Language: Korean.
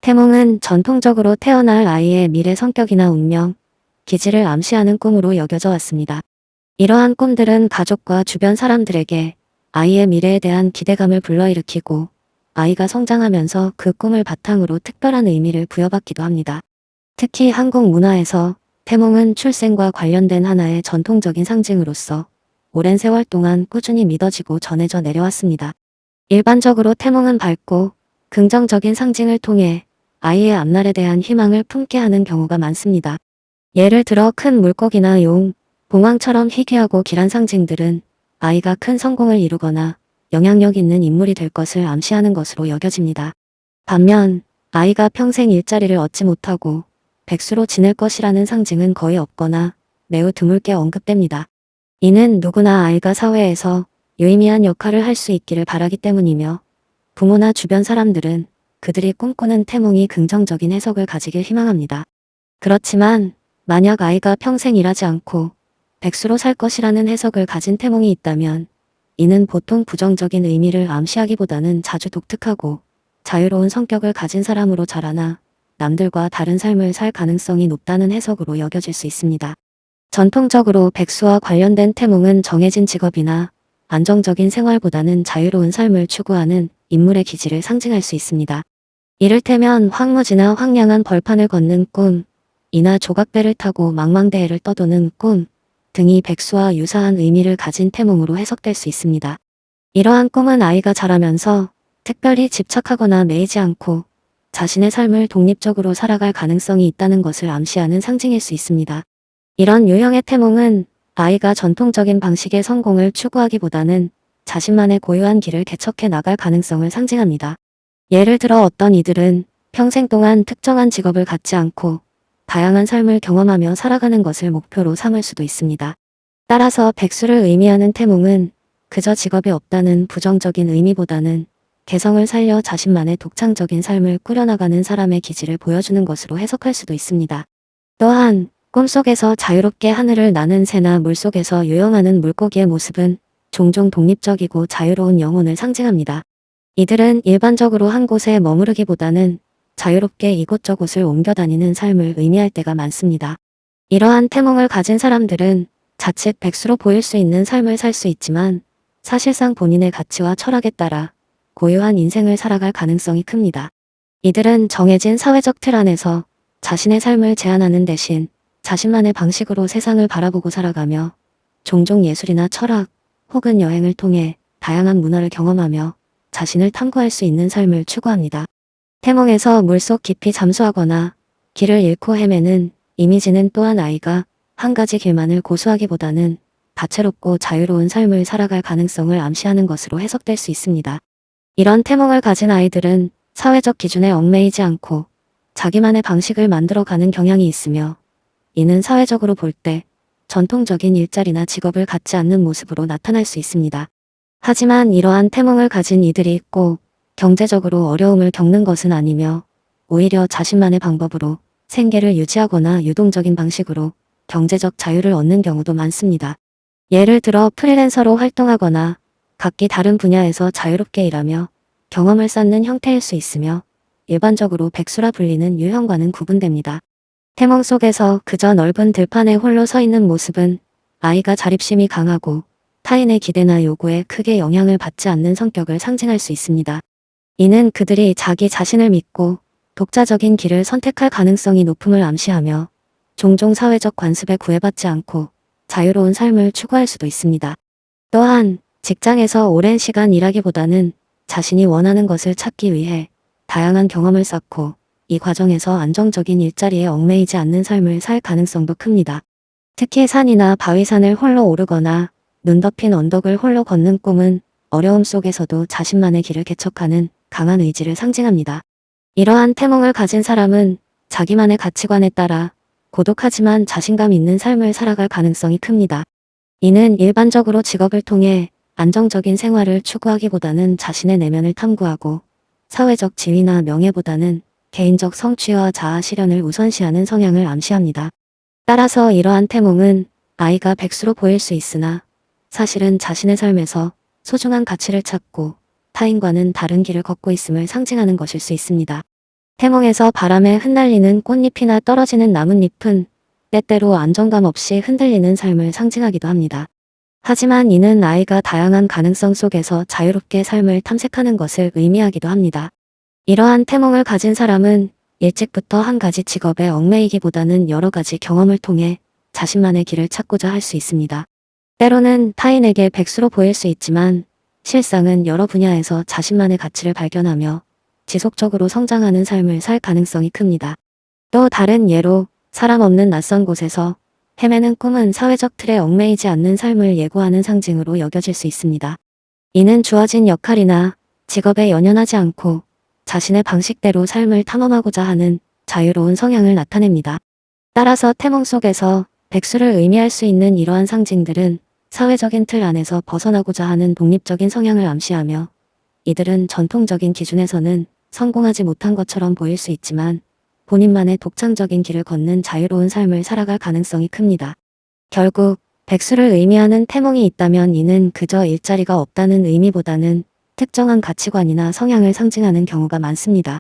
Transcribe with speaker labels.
Speaker 1: 태몽은 전통적으로 태어날 아이의 미래 성격이나 운명, 기질을 암시하는 꿈으로 여겨져 왔습니다. 이러한 꿈들은 가족과 주변 사람들에게 아이의 미래에 대한 기대감을 불러일으키고 아이가 성장하면서 그 꿈을 바탕으로 특별한 의미를 부여받기도 합니다. 특히 한국 문화에서 태몽은 출생과 관련된 하나의 전통적인 상징으로서 오랜 세월 동안 꾸준히 믿어지고 전해져 내려왔습니다. 일반적으로 태몽은 밝고 긍정적인 상징을 통해 아이의 앞날에 대한 희망을 품게 하는 경우가 많습니다. 예를 들어 큰 물고기나 용, 봉황처럼 희귀하고 길한 상징들은 아이가 큰 성공을 이루거나 영향력 있는 인물이 될 것을 암시하는 것으로 여겨집니다. 반면 아이가 평생 일자리를 얻지 못하고 백수로 지낼 것이라는 상징은 거의 없거나 매우 드물게 언급됩니다. 이는 누구나 아이가 사회에서 유의미한 역할을 할 수 있기를 바라기 때문이며 부모나 주변 사람들은 그들이 꿈꾸는 태몽이 긍정적인 해석을 가지길 희망합니다. 그렇지만 만약 아이가 평생 일하지 않고 백수로 살 것이라는 해석을 가진 태몽이 있다면 이는 보통 부정적인 의미를 암시하기보다는 자주 독특하고 자유로운 성격을 가진 사람으로 자라나 남들과 다른 삶을 살 가능성이 높다는 해석으로 여겨질 수 있습니다. 전통적으로 백수와 관련된 태몽은 정해진 직업이나 안정적인 생활보다는 자유로운 삶을 추구하는 인물의 기질을 상징할 수 있습니다. 이를테면 황무지나 황량한 벌판을 걷는 꿈, 이나 조각배를 타고 망망대해를 떠도는 꿈 등이 백수와 유사한 의미를 가진 태몽으로 해석될 수 있습니다. 이러한 꿈은 아이가 자라면서 특별히 집착하거나 매이지 않고 자신의 삶을 독립적으로 살아갈 가능성이 있다는 것을 암시하는 상징일 수 있습니다. 이런 유형의 태몽은 아이가 전통적인 방식의 성공을 추구하기보다는 자신만의 고유한 길을 개척해 나갈 가능성을 상징합니다. 예를 들어 어떤 이들은 평생 동안 특정한 직업을 갖지 않고 다양한 삶을 경험하며 살아가는 것을 목표로 삼을 수도 있습니다. 따라서 백수를 의미하는 태몽은 그저 직업이 없다는 부정적인 의미보다는 개성을 살려 자신만의 독창적인 삶을 꾸려나가는 사람의 기질을 보여주는 것으로 해석할 수도 있습니다. 또한 꿈속에서 자유롭게 하늘을 나는 새나 물속에서 유영하는 물고기의 모습은 종종 독립적이고 자유로운 영혼을 상징합니다. 이들은 일반적으로 한 곳에 머무르기보다는 자유롭게 이곳저곳을 옮겨 다니는 삶을 의미할 때가 많습니다. 이러한 태몽을 가진 사람들은 자칫 백수로 보일 수 있는 삶을 살 수 있지만 사실상 본인의 가치와 철학에 따라 고유한 인생을 살아갈 가능성이 큽니다. 이들은 정해진 사회적 틀 안에서 자신의 삶을 제한하는 대신 자신만의 방식으로 세상을 바라보고 살아가며 종종 예술이나 철학 혹은 여행을 통해 다양한 문화를 경험하며 자신을 탐구할 수 있는 삶을 추구합니다. 태몽에서 물속 깊이 잠수하거나 길을 잃고 헤매는 이미지는 또한 아이가 한 가지 길만을 고수하기보다는 다채롭고 자유로운 삶을 살아갈 가능성을 암시하는 것으로 해석될 수 있습니다. 이런 태몽을 가진 아이들은 사회적 기준에 얽매이지 않고 자기만의 방식을 만들어가는 경향이 있으며 이는 사회적으로 볼 때 전통적인 일자리나 직업을 갖지 않는 모습으로 나타날 수 있습니다. 하지만 이러한 태몽을 가진 이들이 꼭 경제적으로 어려움을 겪는 것은 아니며 오히려 자신만의 방법으로 생계를 유지하거나 유동적인 방식으로 경제적 자유를 얻는 경우도 많습니다. 예를 들어 프리랜서로 활동하거나 각기 다른 분야에서 자유롭게 일하며 경험을 쌓는 형태일 수 있으며 일반적으로 백수라 불리는 유형과는 구분됩니다. 태몽 속에서 그저 넓은 들판에 홀로 서 있는 모습은 아이가 자립심이 강하고 타인의 기대나 요구에 크게 영향을 받지 않는 성격을 상징할 수 있습니다. 이는 그들이 자기 자신을 믿고 독자적인 길을 선택할 가능성이 높음을 암시하며 종종 사회적 관습에 구애받지 않고 자유로운 삶을 추구할 수도 있습니다. 또한 직장에서 오랜 시간 일하기보다는 자신이 원하는 것을 찾기 위해 다양한 경험을 쌓고 이 과정에서 안정적인 일자리에 얽매이지 않는 삶을 살 가능성도 큽니다. 특히 산이나 바위산을 홀로 오르거나 눈 덮인 언덕을 홀로 걷는 꿈은 어려움 속에서도 자신만의 길을 개척하는 강한 의지를 상징합니다. 이러한 태몽을 가진 사람은 자기만의 가치관에 따라 고독하지만 자신감 있는 삶을 살아갈 가능성이 큽니다. 이는 일반적으로 직업을 통해 안정적인 생활을 추구하기보다는 자신의 내면을 탐구하고 사회적 지위나 명예보다는 개인적 성취와 자아 실현을 우선시하는 성향을 암시합니다. 따라서 이러한 태몽은 아이가 백수로 보일 수 있으나 사실은 자신의 삶에서 소중한 가치를 찾고 타인과는 다른 길을 걷고 있음을 상징하는 것일 수 있습니다. 태몽에서 바람에 흩날리는 꽃잎이나 떨어지는 나뭇잎은 때때로 안정감 없이 흔들리는 삶을 상징하기도 합니다. 하지만 이는 아이가 다양한 가능성 속에서 자유롭게 삶을 탐색하는 것을 의미하기도 합니다. 이러한 태몽을 가진 사람은 일찍부터 한 가지 직업에 얽매이기보다는 여러 가지 경험을 통해 자신만의 길을 찾고자 할 수 있습니다. 때로는 타인에게 백수로 보일 수 있지만 실상은 여러 분야에서 자신만의 가치를 발견하며 지속적으로 성장하는 삶을 살 가능성이 큽니다. 또 다른 예로 사람 없는 낯선 곳에서 헤매는 꿈은 사회적 틀에 얽매이지 않는 삶을 예고하는 상징으로 여겨질 수 있습니다. 이는 주어진 역할이나 직업에 연연하지 않고 자신의 방식대로 삶을 탐험하고자 하는 자유로운 성향을 나타냅니다. 따라서 태몽 속에서 백수를 의미할 수 있는 이러한 상징들은 사회적인 틀 안에서 벗어나고자 하는 독립적인 성향을 암시하며, 이들은 전통적인 기준에서는 성공하지 못한 것처럼 보일 수 있지만 본인만의 독창적인 길을 걷는 자유로운 삶을 살아갈 가능성이 큽니다. 결국 백수를 의미하는 태몽이 있다면 이는 그저 일자리가 없다는 의미보다는 특정한 가치관이나 성향을 상징하는 경우가 많습니다.